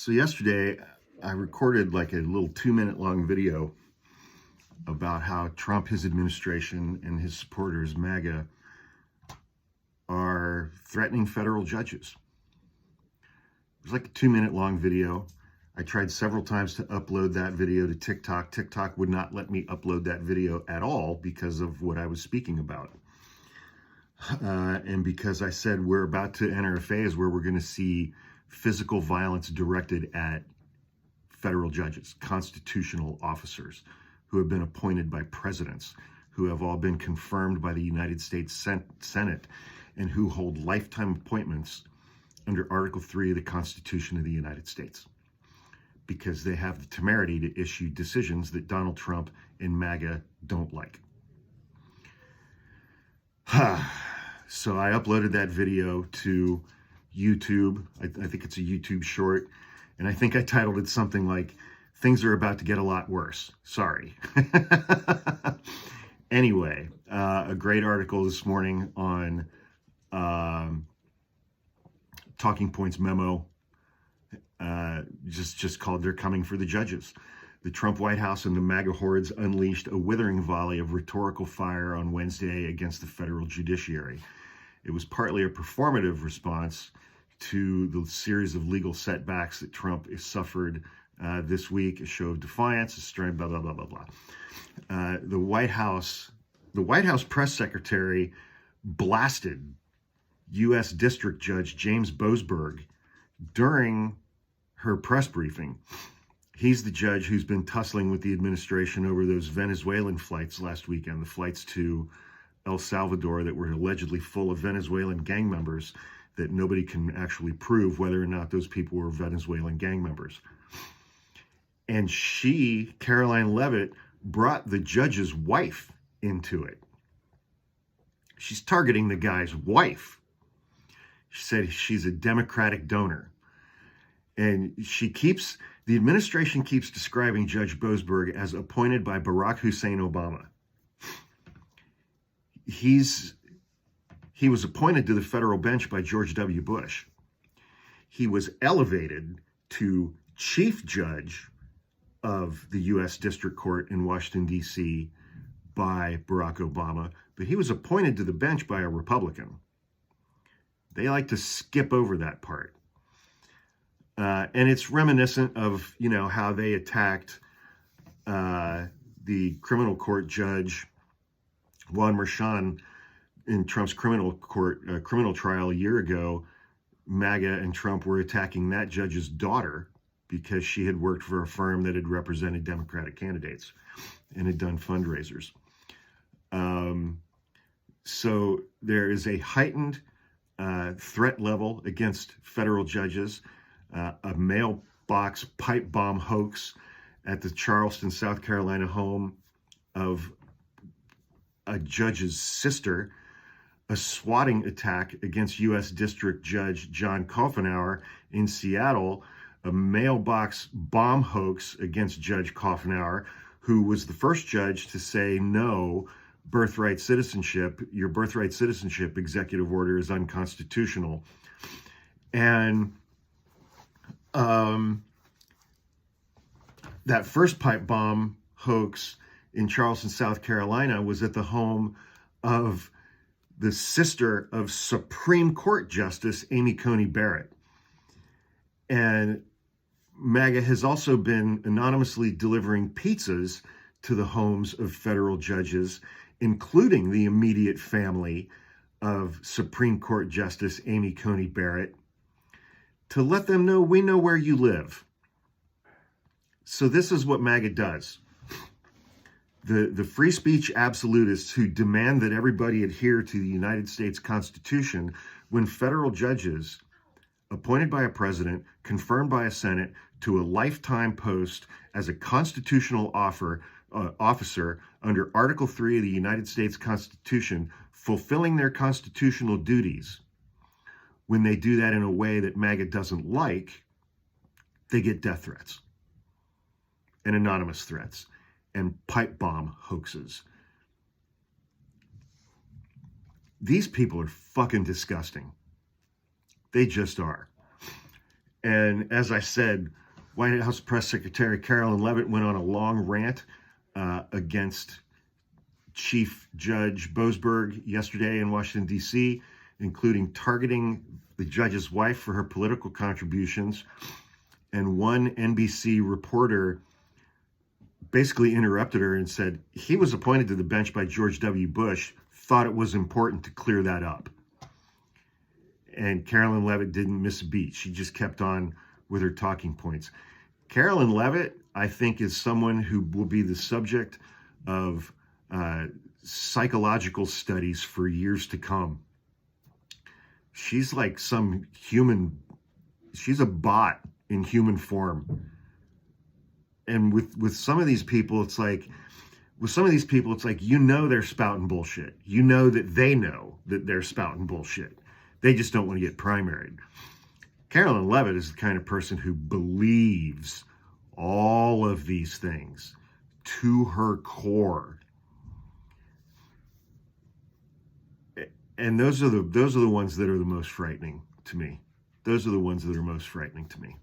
So yesterday, I recorded like a little 2-minute long video about how Trump, his administration, and his supporters, MAGA, are threatening federal judges. It was like a 2-minute long video. I tried several times to upload that video to TikTok. TikTok would not let me upload that video at all because of what I was speaking about. And because I said we're about to enter a phase where we're going to see physical violence directed at federal judges, constitutional officers who have been appointed by presidents, who have all been confirmed by the United States Senate, and who hold lifetime appointments under Article 3 of the Constitution of the United States, because they have the temerity to issue decisions that Donald Trump and MAGA don't like. So I uploaded that video to YouTube. I think it's a YouTube short. And I think I titled it something like, "Things are about to get a lot worse." Sorry. Anyway, a great article this morning on Talking Points memo, just called "They're Coming for the Judges." The Trump White House and the MAGA hordes unleashed a withering volley of rhetorical fire on Wednesday against the federal judiciary. It was partly a performative response to the series of legal setbacks that Trump has suffered this week, a show of defiance, a string, blah, blah, blah, blah, blah. The White House press secretary blasted U.S. District Judge James Boasberg during her press briefing. He's the judge who's been tussling with the administration over those Venezuelan flights last weekend, the flights to El Salvador that were allegedly full of Venezuelan gang members that nobody can actually prove whether or not those people were Venezuelan gang members. And she, Caroline Leavitt, brought the judge's wife into it. She's targeting the guy's wife. She said she's a Democratic donor. And the administration keeps describing Judge Boasberg as appointed by Barack Hussein Obama. He was appointed to the federal bench by George W. Bush. He was elevated to chief judge of the U.S. District Court in Washington, D.C. by Barack Obama, but he was appointed to the bench by a Republican. They like to skip over that part. And it's reminiscent of, how they attacked the criminal court judge, Juan Merchan, in Trump's criminal trial a year ago. MAGA and Trump were attacking that judge's daughter because she had worked for a firm that had represented Democratic candidates and had done fundraisers. So there is a heightened threat level against federal judges. A mailbox pipe bomb hoax at the Charleston, South Carolina home of a judge's sister, a swatting attack against U.S. District Judge John Coffenauer in Seattle, a mailbox bomb hoax against Judge Coffenauer, who was the first judge to say, no, birthright citizenship, your birthright citizenship executive order is unconstitutional. And that first pipe bomb hoax in Charleston, South Carolina, was at the home of the sister of Supreme Court Justice Amy Coney Barrett. And MAGA has also been anonymously delivering pizzas to the homes of federal judges, including the immediate family of Supreme Court Justice Amy Coney Barrett, to let them know we know where you live. So this is what MAGA does. The free speech absolutists who demand that everybody adhere to the United States Constitution, when federal judges appointed by a president, confirmed by a Senate, to a lifetime post as a constitutional officer under Article 3 of the United States Constitution, fulfilling their constitutional duties, when they do that in a way that MAGA doesn't like, they get death threats and anonymous threats and pipe bomb hoaxes. These people are fucking disgusting. They just are. And as I said, White House Press Secretary Carolyn Leavitt went on a long rant against Chief Judge Boasberg yesterday in Washington, D.C., including targeting the judge's wife for her political contributions. And one NBC reporter basically interrupted her and said, he was appointed to the bench by George W. Bush, thought it was important to clear that up. And Carolyn Leavitt didn't miss a beat. She just kept on with her talking points. Carolyn Leavitt, I think, is someone who will be the subject of psychological studies for years to come. She's like some human, she's a bot in human form. And with some of these people, it's like, you know they're spouting bullshit. You know that they know that they're spouting bullshit. They just don't want to get primaried. Carolyn Leavitt is the kind of person who believes all of these things to her core. And those are the ones that are the most frightening to me. Those are the ones that are most frightening to me.